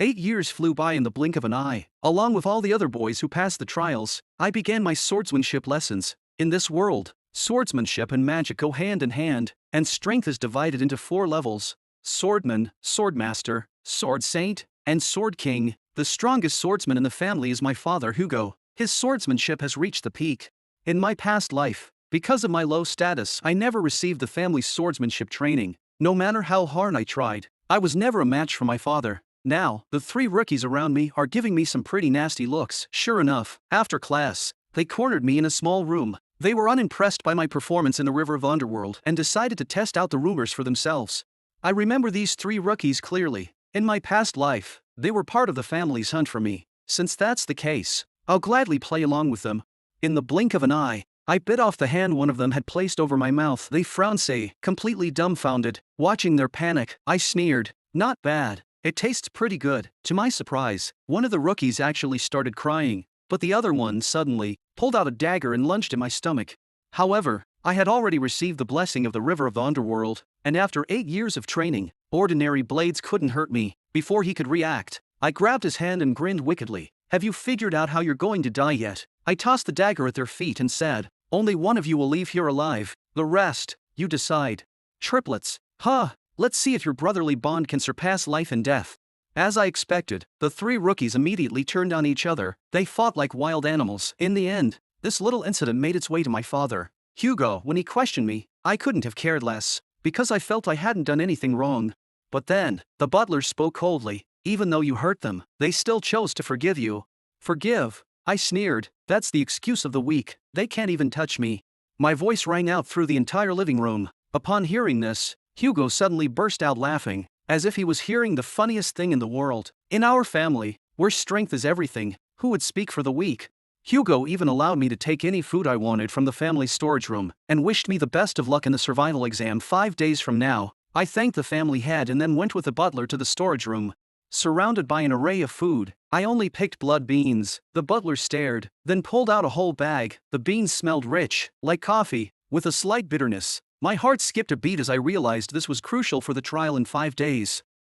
8 years flew by in the blink of an eye. Along with all the other boys who passed the trials, I began my swordsmanship lessons. In this world, swordsmanship and magic go hand in hand, and strength is divided into 4 levels: Swordman, Swordmaster, Sword Saint, and Sword King. The strongest swordsman in the family is my father Hugo. His swordsmanship has reached the peak. In my past life, because of my low status, I never received the family's swordsmanship training. No matter how hard I tried, I was never a match for my father. Now, the 3 rookies around me are giving me some pretty nasty looks. Sure enough, after class, they cornered me in a small room. They were unimpressed by my performance in the River of Underworld and decided to test out the rumors for themselves. I remember these 3 rookies clearly. In my past life, they were part of the family's hunt for me. Since that's the case, I'll gladly play along with them. In the blink of an eye, I bit off the hand one of them had placed over my mouth. They frowned, completely dumbfounded. Watching their panic, I sneered, "Not bad. It tastes pretty good." To my surprise, one of the rookies actually started crying, but the other one suddenly pulled out a dagger and lunged at my stomach. However, I had already received the blessing of the River of the Underworld, and after 8 years of training, ordinary blades couldn't hurt me. Before he could react, I grabbed his hand and grinned wickedly. "Have you figured out how you're going to die yet?" I tossed the dagger at their feet and said, "Only one of you will leave here alive. The rest, you decide." Triplets. Huh. Let's see if your brotherly bond can surpass life and death. As I expected, the 3 rookies immediately turned on each other. They fought like wild animals. In the end, this little incident made its way to my father Hugo. When he questioned me, I couldn't have cared less, because I felt I hadn't done anything wrong. But then, the butler spoke coldly. "Even though you hurt them, they still chose to forgive you." "Forgive?" I sneered. "That's the excuse of the weak. They can't even touch me." My voice rang out through the entire living room. Upon hearing this, Hugo suddenly burst out laughing, as if he was hearing the funniest thing in the world. In our family, where strength is everything, who would speak for the weak? Hugo even allowed me to take any food I wanted from the family storage room, and wished me the best of luck in the survival exam 5 days from now. I thanked the family head and then went with the butler to the storage room. Surrounded by an array of food, I only picked blood beans. The butler stared, then pulled out a whole bag. The beans smelled rich, like coffee, with a slight bitterness. My heart skipped a beat as I realized this was crucial for the trial in 5 days.